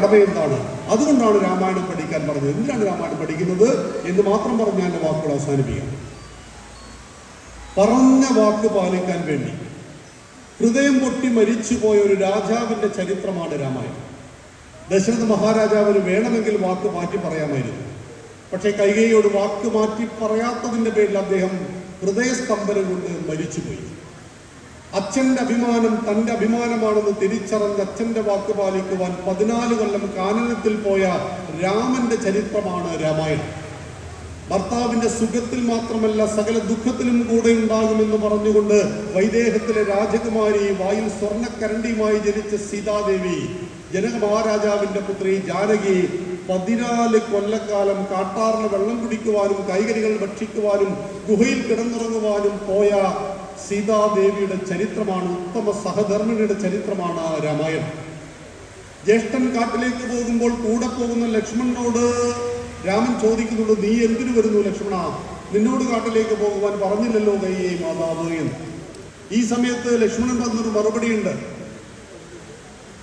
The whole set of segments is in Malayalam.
കടമ എന്താണ്? അതുകൊണ്ടാണ് രാമായണം പഠിക്കാൻ പറഞ്ഞത്. എന്തിനാണ് രാമായണം പഠിക്കുന്നത് എന്ന് മാത്രം പറഞ്ഞ് എൻ്റെ വാക്കുകൾ അവസാനിപ്പിക്കാം. പറഞ്ഞ വാക്ക് പാലിക്കാൻ വേണ്ടി ഹൃദയം പൊട്ടി മരിച്ചുപോയ ഒരു രാജാവിൻ്റെ ചരിത്രമാണ് രാമായണം. ദശരഥ മഹാരാജാവിന് വേണമെങ്കിൽ വാക്ക് മാറ്റി പറയാമായിരുന്നു. പക്ഷേ കൈകേയിയോട് വാക്ക് മാറ്റി പറയാത്തതിൻ്റെ പേരിൽ അദ്ദേഹം ഹൃദയസ്തംഭനം കൊണ്ട് മരിച്ചുപോയി. അച്ഛൻ്റെ അഭിമാനം തൻ്റെ അഭിമാനമാണെന്ന് തിരിച്ചറിഞ്ഞ് അച്ഛൻ്റെ വാക്ക് പാലിക്കുവാൻ 14 കൊല്ലം കാനനത്തിൽ പോയ രാമന്റെ ചരിത്രമാണ് രാമായണം. ഭർത്താവിൻ്റെ സുഖത്തിൽ മാത്രമല്ല സകല ദുഃഖത്തിലും കൂടെ ഉണ്ടാകുമെന്ന് പറഞ്ഞുകൊണ്ട് വൈദേഹത്തിലെ രാജകുമാരി, വായിൽ സ്വർണ്ണക്കരണ്ടിയുമായി ജനിച്ച സീതാദേവി, ജനക മഹാരാജാവിൻ്റെ പുത്രി ജാനകി 14 കൊല്ലക്കാലം കാട്ടാറിന് വെള്ളം കുടിക്കുവാനും കൈകരികൾ ഭക്ഷിക്കുവാനും ഗുഹയിൽ കിടന്നുറങ്ങുവാനും പോയ സീതാദേവിയുടെ ചരിത്രമാണ്, ഉത്തമ സഹധർമ്മിണിയുടെ ചരിത്രമാണ് രാമായണം. ജ്യേഷ്ഠൻ കാട്ടിലേക്ക് പോകുമ്പോൾ കൂടെ പോകുന്ന ലക്ഷ്മണനോട് രാമൻ ചോദിക്കുന്നുണ്ട്, നീ എന്തിനു വരുന്നു ലക്ഷ്മണ? നിന്നോട് കാട്ടിലേക്ക് പോകുവാൻ പറഞ്ഞില്ലല്ലോ കൈകേയി മാതാവ് എന്ന്. ഈ സമയത്ത് ലക്ഷ്മണൻ പറഞ്ഞൊരു മറുപടിയുണ്ട്,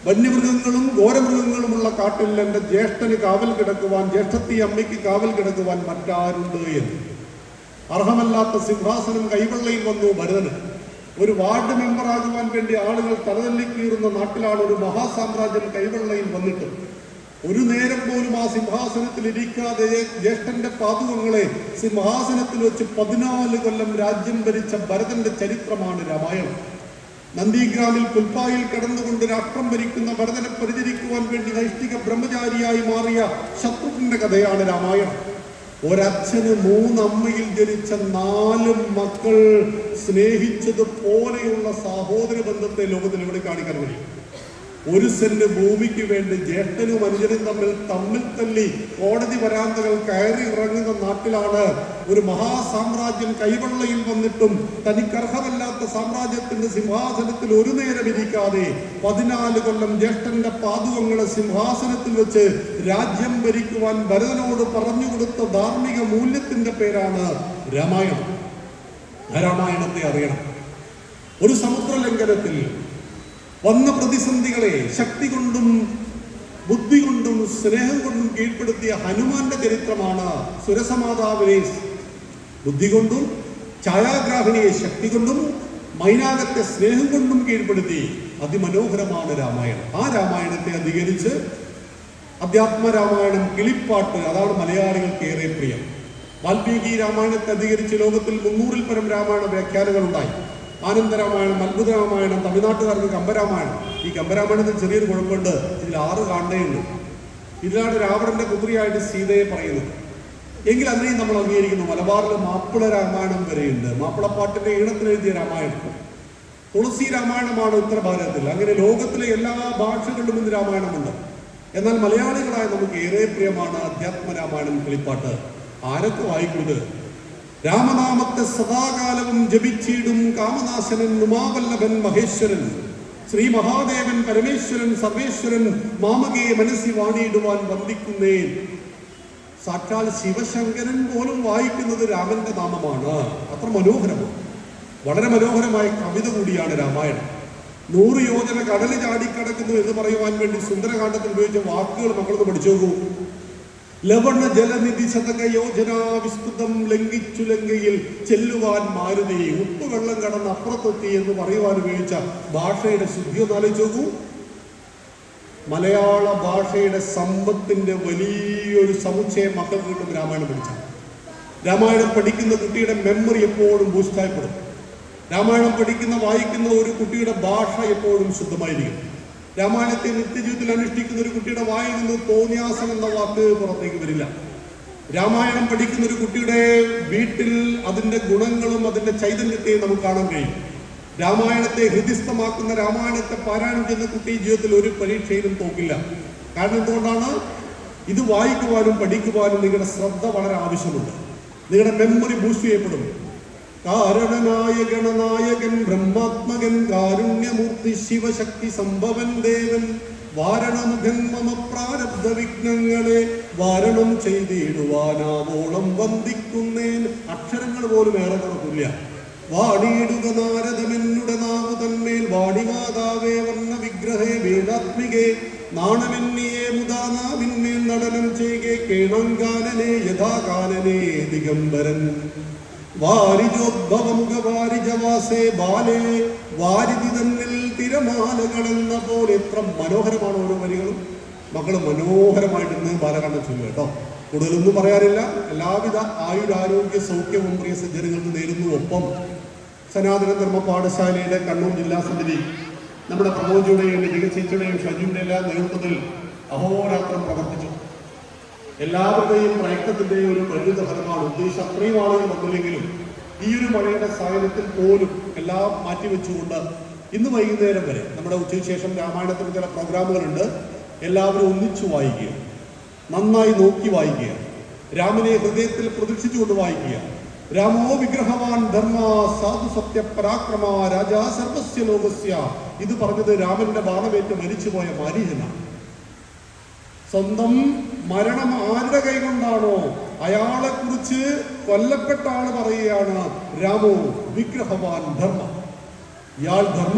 വന്യമൃഗങ്ങളും ഘോരമൃഗങ്ങളുമുള്ള കാട്ടിൽ എൻ്റെ ജ്യേഷ്ഠന് കാവൽ കിടക്കുവാൻ, ജ്യേഷ്ഠത്തി അമ്മയ്ക്ക് കാവൽ കിടക്കുവാൻ മറ്റാരുണ്ട് എന്ന്. അർഹമല്ലാത്ത സിംഹാസനം കൈവെള്ളയിൽ വന്നു ഭരതന്. ഒരു വാർഡ് മെമ്പറാകുവാൻ വേണ്ടി ആളുകൾ തലതല്ലിക്കീറുന്ന നാട്ടിലാണ് ഒരു മഹാസാമ്രാജ്യം കൈവെള്ളയിൽ വന്നിട്ട് ഒരു നേരം പോലും ആ സിംഹാസനത്തിൽ ഇരിക്കാതെ ജ്യേഷ്ഠന്റെ പാതുകങ്ങളെ സിംഹാസനത്തിൽ വെച്ച് 14 കൊല്ലം രാജ്യം ഭരിച്ച ഭരതന്റെ ചരിത്രമാണ് രാമായണം. നന്ദിഗ്രാമിൽ പുൽപ്പായിൽ കിടന്നുകൊണ്ട് രാഷ്ട്രം ഭരിക്കുന്ന ഭരതനെ പരിചരിക്കുവാൻ വേണ്ടി നൈഷ്ഠിക ബ്രഹ്മചാരിയായി മാറിയ ശത്രുഘ്നന്റെ കഥയാണ് രാമായണം. ഒരച്ഛന് 3 അമ്മയിൽ ജനിച്ച 4 മക്കൾ സ്നേഹിച്ചതുപോലെയുള്ള സഹോദര ബന്ധത്തെ ലോകത്തിൽ എവിടെ കാണിക്കാൻ കഴിയും? 1 സെന്റ് ഭൂമിക്ക് വേണ്ടി ജ്യേഷ്ഠനും അനുജനും തമ്മിൽ തല്ലി കോടതി വരാന്തകൾ കയറി ഇറങ്ങുന്ന നാട്ടിലാണ് ഒരു മഹാസാമ്രാജ്യം കൈവെള്ളയിൽ വന്നിട്ടും തനിക്കർഹമല്ലാത്ത സാമ്രാജ്യത്തിന്റെ സിംഹാസനത്തിൽ ഒരു നേരം ഇരിക്കാതെ 14 കൊല്ലം ജ്യേഷ്ഠന്റെ പാതുകങ്ങളെ സിംഹാസനത്തിൽ വെച്ച് രാജ്യം ഭരിക്കുവാൻ ഭരതനോട് പറഞ്ഞുകൊടുത്ത ധാർമ്മിക മൂല്യത്തിന്റെ പേരാണ് രാമായണം. രാമായണത്തെ അറിയണം. ഒരു സമുദ്രലംഘനത്തിൽ വന്ന പ്രതിസന്ധികളെ ശക്തി കൊണ്ടും ബുദ്ധി കൊണ്ടും സ്നേഹം കൊണ്ടും കീഴ്പ്പെടുത്തിയ ഹനുമാന്റെ ചരിത്രമാണ്. സുരസമാതാവിനെ ബുദ്ധി കൊണ്ടും ഛായാഗ്രാഹിണിയെ ശക്തി കൊണ്ടും മൈനാകത്തെ സ്നേഹം കൊണ്ടും കീഴ്പ്പെടുത്തി അതിമനോഹരമാണ് രാമായണം. ആ രാമായണത്തെ അധികരിച്ച് അധ്യാത്മരാമായണം, കിളിപ്പാട്ട്, അതാണ് മലയാളികൾക്ക് ഏറെ പ്രിയം. വാൽമീകി രാമായണത്തെ അധികരിച്ച് ലോകത്തിൽ 300-ൽ പരം രാമായണ വ്യാഖ്യാനങ്ങൾ ഉണ്ടായി. ആനന്ദരാമായണം, അത്ഭുത രാമായണം, തമിഴ്നാട്ടുകാർക്ക് കമ്പരാമായണം. ഈ കമ്പരാമായണത്തിൽ ചെറിയൊരു കുഴപ്പമുണ്ട്, ഇതിൽ 6 കാണ്ഡയുണ്ട്. ഇതിലാണ് രാവണന്റെ പുത്രിയായിട്ട് സീതയെ പറയുന്നത്. എങ്കിൽ അതിനെയും നമ്മൾ അംഗീകരിക്കുന്നു. മലബാറിൽ മാപ്പിള രാമായണം വരെയുണ്ട്. മാപ്പിളപ്പാട്ടിന്റെ ഈണത്തിൽ എഴുതിയ രാമായണം. തുളസി രാമായണമാണ് ഉത്തരഭാരതത്തിൽ. അങ്ങനെ ലോകത്തിലെ എല്ലാ ഭാഷകളിലും ഇന്ന് രാമായണമുണ്ട്. എന്നാൽ മലയാളികളായ നമുക്ക് ഏറെ പ്രിയമാണ് അധ്യാത്മരാമായണം, കിളിപ്പാട്ട്. ആരൊക്കെ വായിക്കുന്നത്? രാമനാമത്തെ സദാകാലവും ജപിച്ചിടും കാമനാശനൻ ഉമാവല്ലഭൻ മഹേശ്വരൻ, ശ്രീ മഹാദേവൻ പരമേശ്വരൻ സർവേശ്വരൻ മാമകയെ മനസ്സി വാണിയിടുവാൻ വന്ദിക്കുന്നേൻ. സാക്ഷാൽ ശിവശങ്കരൻ പോലും വായിക്കുന്നത് രാമന്റെ നാമമാണ്. അത്ര മനോഹരമാണ്. വളരെ മനോഹരമായ കവിത കൂടിയാണ് രാമായണം. 100 യോജന കടല് ചാടിക്കടക്കുന്നു എന്ന് പറയുവാൻ വേണ്ടി സുന്ദരകാണ്ഡത്തിൽ ഉപയോഗിച്ച വാക്കുകൾ മക്കളൊന്ന് പഠിച്ചു നോക്കൂ. ലവണ ജലനിധി ശതക യോജന വിസ്തൃതം ലംഘിച്ചു ലങ്കയിൽ ചെല്ലുവാൻ മാരുതി, ഉപ്പുവെള്ളം കടന്ന് അപ്പുറത്തെത്തി എന്ന് പറയുവാൻ ഉപയോഗിച്ച ഭാഷയുടെ ശുദ്ധി ഒന്ന് ആലോചിച്ച് നോക്കൂ. മലയാള ഭാഷയുടെ സമ്പത്തിന്റെ വലിയൊരു സമുച്ചയം മക്കൾക്ക് കിട്ടും രാമായണം പഠിച്ചാൽ. രാമായണം പഠിക്കുന്ന കുട്ടിയുടെ മെമ്മറി എപ്പോഴും ബൂസ്റ്റായിപ്പെടും. രാമായണം പഠിക്കുന്ന വായിക്കുന്ന ഒരു കുട്ടിയുടെ ഭാഷ എപ്പോഴും ശുദ്ധമായിരിക്കും. രാമായണത്തെ നിത്യജീവിതത്തിൽ അനുഷ്ഠിക്കുന്ന ഒരു കുട്ടിയുടെ വായിൽ നിന്ന് തോന്നിയാസം എന്ന വാക്ക് പുറത്തേക്ക് വരില്ല. രാമായണം പഠിക്കുന്ന ഒരു കുട്ടിയുടെ വീട്ടിൽ അതിൻ്റെ ഗുണങ്ങളും അതിൻ്റെ ചൈതന്യത്തെയും നമുക്ക് കാണാൻ കഴിയും. രാമായണത്തെ ഹൃദിസ്ഥമാക്കുന്ന, രാമായണത്തെ പാരായണം ചെയ്യുന്ന കുട്ടി ജീവിതത്തിൽ ഒരു പരീക്ഷയിലും തോക്കില്ല. കാരണം എന്തുകൊണ്ടാണ്? ഇത് വായിക്കുവാനും പഠിക്കുവാനും നിങ്ങളുടെ ശ്രദ്ധ വളരെ ആവശ്യമുണ്ട്. നിങ്ങളുടെ മെമ്മറി ബൂസ്റ്റ് ചെയ്യപ്പെടും. കാരണനായ ഗണനായകൻ ബ്രഹ്മാത്മകൻ കാരുണ്യമൂർത്തി ശിവശക്തി സംഭവൻ ദേവൻ വാരണമുഖൻ മമ പ്രാരബ്ധ വിഘ്നങ്ങളെ വാരണം ചെയ്തിടുവാനാവോളം വന്ദിക്കുന്നേൻ. അക്ഷരങ്ങൾ പോലും ഏറെ കണക്കില്ല. വാണിയിടുക നാരദമെന്നുടെ നാവു തന്മേൽ വാണിമാതാവേ വർണ്ണ വിഗ്രഹേ വേദാത്മികേ നാണമെന്നിയെ മുതാനാവിന്മേൽ നടനം ചെയ്കെ കേണങ്കാനനെ യഥാകാനനെ ദിഗംബരൻ വാരിജോദ്ഭവമുഖവാരിജവാസേ ബാലേ വാരിധി തന്നിൽ തിരമാലകളെന്ന പോലെ. എത്ര മനോഹരമാണ് ഓരോ വരികളും. മക്കള് മനോഹരമായിട്ട് ഇന്ന് ബാലകാണ്ഡം ചൊല്ലുക കേട്ടോ. കൂടുതലൊന്നും പറയാനില്ല. എല്ലാവിധ ആയുരാരോഗ്യ സൗഖ്യവും പ്രിയ സജ്ജനങ്ങൾക്ക് നേരുന്നു. ഒപ്പം സനാതന ധർമ്മ പാഠശാലയുടെ കണ്ണൂർ ജില്ലാ സമിതി നമ്മുടെ പ്രമോദിയുടെയും ജിഗച്ചേച്ചിയുടെയും ഷജുവിന്റെ എല്ലാം നേതൃത്വത്തിൽ അഹോരാത്രം പ്രവർത്തിച്ചു. എല്ലാവരുടെയും പ്രയത്നത്തിന്റെയും ഒരു പരിണിത ഫലമാണ്. ഉദ്ദേശം അത്രയും ആളുകൾ വന്നില്ലെങ്കിലും ഈ ഒരു മഴയുടെ സാഹചര്യത്തിൽ പോലും എല്ലാം മാറ്റിവെച്ചുകൊണ്ട് ഇന്ന് വൈകുന്നേരം വരെ നമ്മുടെ ഉച്ചയ്ക്ക് ശേഷം രാമായണത്തിന് ചില പ്രോഗ്രാമുകളുണ്ട്. എല്ലാവരും ഒന്നിച്ചു വായിക്കുക, നന്നായി നോക്കി വായിക്കുക, രാമനെ ഹൃദയത്തിൽ പ്രതീക്ഷിച്ചുകൊണ്ട് വായിക്കുക. രാമോ വിഗ്രഹവാൻ ധർമ്മ സാധു സത്യ പരാക്രമ രാജാ സർവസ്യ ലോകസ്യ. ഇത് പറഞ്ഞത് രാമന്റെ ബാണമേറ്റ് മരിച്ചുപോയ മാരീചനാണ്. സ്വന്തം മരണം ആരുടെ കൈകൊണ്ടാണോ അയാളെ കുറിച്ച് കൊല്ലപ്പെട്ട ആള് പറയുകയാണ് രാമോ വിഗ്രഹവാൻ ധർമ്മ. ഇയാൾ ധർമ്മ